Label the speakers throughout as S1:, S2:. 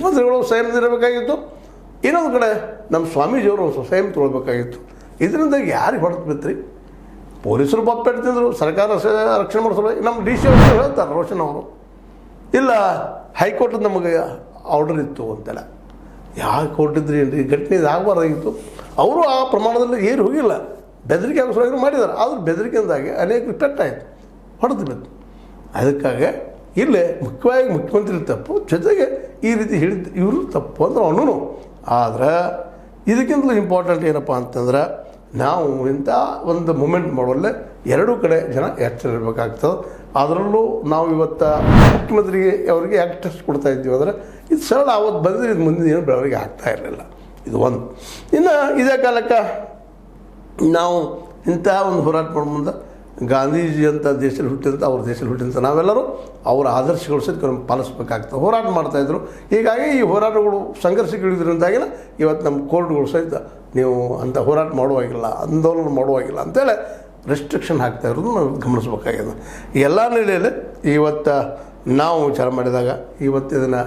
S1: ಮುಖ್ಯಮಂತ್ರಿಗಳು ಸಂಯಮದಿರಬೇಕಾಗಿತ್ತು, ಇನ್ನೊಂದು ಕಡೆ ನಮ್ಮ ಸ್ವಾಮೀಜಿಯವರು ಸಂಯಮ ತೊಗೊಳ್ಬೇಕಾಗಿತ್ತು. ಇದರಿಂದ ಯಾರಿಗೆ ಹೊಡೆದು ಬಿತ್ರಿ? ಪೊಲೀಸರು ಬಪ್ಪೆಡ್ತಿದ್ರು, ಸರ್ಕಾರ ರಕ್ಷಣೆ ಮಾಡಿಸಲು. ನಮ್ಮ ಡಿ ಸಿ ಅವರು ಹೇಳ್ತಾರೆ, ರೋಷನ್ ಅವರು, ಇಲ್ಲ ಹೈಕೋರ್ಟ್ ನಮಗೆ ಆರ್ಡರ್ ಇತ್ತು ಅಂತೆಲ್ಲ. ಯಾವ ಕೋರ್ಟ್ ಇದ್ರಿ ಏನ್ರಿ? ಘಟನೆ ಇದು ಆಗಬಾರ್ದಾಗಿತ್ತು. ಅವರು ಆ ಪ್ರಮಾಣದಲ್ಲಿ ಏನು ಹೋಗಿಲ್ಲ, ಬೆದರಿಕೆ ಆಗೋ ಮಾಡಿದ್ದಾರೆ. ಆದರೂ ಬೆದರಿಕೆಯಿಂದಾಗಿ ಅನೇಕ ಪೆಟ್ಟಾಯಿತು, ಹೊಡೆದು ಬಿತ್ತು. ಅದಕ್ಕಾಗಿ ಇಲ್ಲೇ ಮುಖ್ಯವಾಗಿ ಮುಖ್ಯಮಂತ್ರಿ ತಪ್ಪು, ಜೊತೆಗೆ ಈ ರೀತಿ ಹೇಳಿದ್ದು ಇವರು ತಪ್ಪು ಅಂದ್ರೆ ಅವನು. ಆದರೆ ಇದಕ್ಕಿಂತಲೂ ಇಂಪಾರ್ಟೆಂಟ್ ಏನಪ್ಪ ಅಂತಂದ್ರೆ, ನಾವು ಇಂಥ ಒಂದು ಮೂಮೆಂಟ್ ಮಾಡುವಲ್ಲೇ ಎರಡೂ ಕಡೆ ಜನ ಎಚ್ಚರ ಇರಬೇಕಾಗ್ತದೆ. ಅದರಲ್ಲೂ ನಾವು ಇವತ್ತು ಮುಖ್ಯಮಂತ್ರಿಗೆ ಅವರಿಗೆ ಯಾಕೆ ಟೆಸ್ಟ್ ಕೊಡ್ತಾ ಇದ್ದೀವಿ ಅಂದರೆ, ಇದು ಸರಳ ಆವತ್ತು ಬಂದರೆ ಇದು ಮುಂದಿನ ಏನು ಬೆಳವಣಿಗೆ ಆಗ್ತಾ ಇರಲಿಲ್ಲ. ಇದು ಒಂದು. ಇನ್ನು ಇದೇ ಕಾಲಕ್ಕೆ ನಾವು ಇಂಥ ಒಂದು ಹೋರಾಟ ಮಾಡೋ ಮುಂದೆ ಗಾಂಧೀಜಿ ಅಂತ ದೇಶದಲ್ಲಿ ಹುಟ್ಟಿದಂಥ ಅವ್ರ ದೇಶದಲ್ಲಿ ಹುಟ್ಟಿದಂಥ ನಾವೆಲ್ಲರೂ ಅವರ ಆದರ್ಶಗಳು ಸಹಿತ ಪಾಲಿಸ್ಬೇಕಾಗ್ತದೆ. ಹೋರಾಟ ಮಾಡ್ತಾಯಿದ್ರು. ಹೀಗಾಗಿ ಈ ಹೋರಾಟಗಳು ಸಂಘರ್ಷಗಳಿದ್ರಿಂದಾಗಿನ ಇವತ್ತು ನಮ್ಮ ಕೋರ್ಟ್ಗಳು ಸಹಿತ ನೀವು ಅಂಥ ಹೋರಾಟ ಮಾಡುವಾಗಿಲ್ಲ, ಆಂದೋಲನ ಮಾಡುವಾಗಿಲ್ಲ ಅಂತೇಳಿ ರೆಸ್ಟ್ರಿಕ್ಷನ್ ಹಾಕ್ತಾ ಇರೋದು ನಾವು ಗಮನಿಸ್ಬೇಕಾಗಿದೆ. ಎಲ್ಲ ನೆಲೆಯಲ್ಲಿ ಇವತ್ತು ನಾವು ವಿಚಾರ ಮಾಡಿದಾಗ ಇವತ್ತು ಇದನ್ನು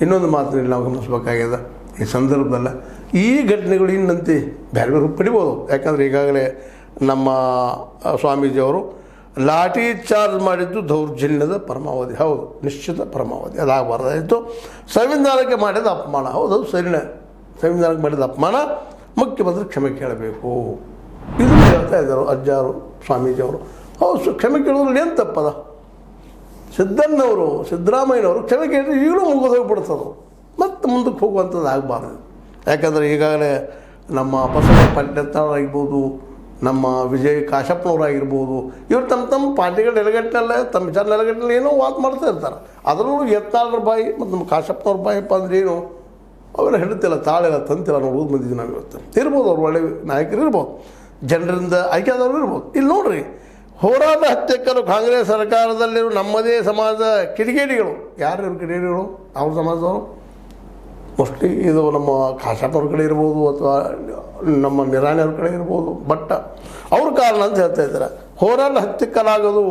S1: ಇನ್ನೊಂದು ಮಾತಿನಲ್ಲಿ ನಾವು ಗಮನಿಸ್ಬೇಕಾಗಿದೆ. ಈ ಸಂದರ್ಭದಲ್ಲ ಈ ಘಟನೆಗಳು ಇನ್ನಂತೆ ಬೇರೆ ಬೇರೆ ಪಡಿಬೋದು. ಯಾಕಂದರೆ ಈಗಾಗಲೇ ನಮ್ಮ ಸ್ವಾಮೀಜಿಯವರು ಲಾಠಿ ಚಾರ್ಜ್ ಮಾಡಿದ್ದು ದೌರ್ಜನ್ಯದ ಪರಮಾವಧಿ. ಹೌದು, ನಿಶ್ಚಿತ ಪರಮಾವಧಿ, ಅದಾಗಬಾರ್ದಾಯಿತು. ಸಂವಿಧಾನಕ್ಕೆ ಮಾಡಿದ ಅಪಮಾನ, ಹೌದು ಸರಿನೇ, ಸಂವಿಧಾನಕ್ಕೆ ಮಾಡಿದ ಅಪಮಾನ, ಮುಖ್ಯಮಂತ್ರಿ ಕ್ಷಮೆ ಕೇಳಬೇಕು ಇದನ್ನು ಹೇಳ್ತಾ ಇದ್ದರು ಅಜ್ಜಾರು ಸ್ವಾಮೀಜಿಯವರು. ಹೌದು, ಕ್ಷಮೆ ಕೇಳೋದ್ರಲ್ಲಿ ಏನು ತಪ್ಪದ? ಸಿದ್ದರಾಮಯ್ಯನವರು ಕ್ಷಮೆ ಕೇಳಿದ್ರೆ ಈಗಲೂ ಮುಗಿದೋಗ್ಬಿಡ್ತದೆ, ಮತ್ತು ಮುಂದಕ್ಕೆ ಹೋಗುವಂಥದ್ದು ಆಗಬಾರ್ದು. ಯಾಕಂದರೆ ಈಗಾಗಲೇ ನಮ್ಮ ಬಸವ ಪಾಟೀಲ್ ಆಗಿರ್ಬೋದು, ನಮ್ಮ ವಿಜಯ್ ಕಾಶಪ್ಪನವರಾಗಿರ್ಬೋದು, ಇವರು ತಮ್ಮ ಪಾರ್ಟಿಗಳ ನೆಲೆಗಟ್ಟಿನಲ್ಲೇ ತಮ್ಮ ವಿಚಾರ ನೆಲೆಗಟ್ಟಿನಲ್ಲಿ ಏನೋ ವಾದ ಮಾಡ್ತಾ ಇರ್ತಾರೆ. ಅದರಲ್ಲೂ ಯತ್ನಾಳರ ಬಾಯಿ ಮತ್ತು ನಮ್ಮ ಕಾಶಪ್ಪನವ್ರ ಬಾಯಿಪ್ಪ ಅಂದ್ರೆ ಏನು, ಅವೆಲ್ಲ ಹಿಡಿತಿಲ್ಲ, ತಾಳೆಲ್ಲ ತಂತಿಲ್ಲ ನೋಡೋದು ಬಂದಿದ್ದೀವಿ ನಾವು ಇವತ್ತು. ಇರ್ಬೋದು, ಅವ್ರು ಒಳ್ಳೆ ನಾಯಕರು ಇರ್ಬೋದು, ಜನರಿಂದ ಆಯ್ಕೆ ಆದವರು ಇರ್ಬೋದು. ಇಲ್ಲಿ ನೋಡಿರಿ, ಹೋರಾಟ ಹತ್ಯೆಕರು ಕಾಂಗ್ರೆಸ್ ಸರ್ಕಾರದಲ್ಲಿರೋ ನಮ್ಮದೇ ಸಮಾಜದ ಕಿಡಿಗೇಡಿಗಳು. ಯಾರು ಇವರು ಕಿಡಿಗೇಡಿಗಳು? ಅವ್ರ ಸಮಾಜದವರು ಮೋಸ್ಟ್ಲಿ ಇದು ನಮ್ಮ ಕಾಶಪ್ಪವ್ರ ಕಡೆ ಇರ್ಬೋದು, ಅಥವಾ ನಮ್ಮ ನಿರಾಣಿಯವ್ರ ಕಡೆ ಇರ್ಬೋದು. ಬಟ್ ಅವ್ರ ಕಾರಣ ಅಂತ ಹೇಳ್ತಾ ಇದ್ದಾರೆ. ಹೋರಾಟ ಹತ್ಯೆಕಲಾಗೋದು,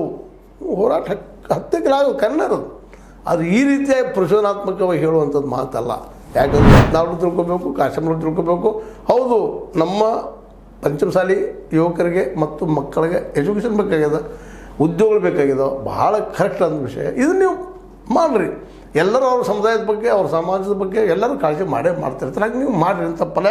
S1: ಹೋರಾಟ ಹತ್ಯೆಕಲಾಗೋದು ಕನ್ನಡದು. ಅದು ಈ ರೀತಿಯಾಗಿ ಪ್ರಚೋದನಾತ್ಮಕವಾಗಿ ಹೇಳುವಂಥದ್ದು ಮಾತಲ್ಲ. ಯಾಕಂದರೆ ಯತ್ನಾಳರು ತಿಳ್ಕೊಬೇಕು, ಕಾಶಪ್ಪನವ್ರು ತಿಳ್ಕೊಬೇಕು. ಹೌದು, ನಮ್ಮ ಪಂಚಮಸಾಲಿ ಯುವಕರಿಗೆ ಮತ್ತು ಮಕ್ಕಳಿಗೆ ಎಜುಕೇಷನ್ ಬೇಕಾಗ್ಯದ, ಉದ್ಯೋಗಗಳು ಬೇಕಾಗ್ಯದ, ಭಾಳ ಕರೆಕ್ಟ್ ಅಂದ ವಿಷಯ. ಇದನ್ನು ನೀವು ಮಾಡಿರಿ. ಎಲ್ಲರೂ ಅವ್ರ ಸಮುದಾಯದ ಬಗ್ಗೆ, ಅವ್ರ ಸಮಾಜದ ಬಗ್ಗೆ ಎಲ್ಲರೂ ಕಾಳಜಿ ಮಾಡೇ ಮಾಡ್ತಿರ್ತಾರೆ. ಹಾಗೆ ನೀವು ಮಾಡಿರಿ ಅಂತ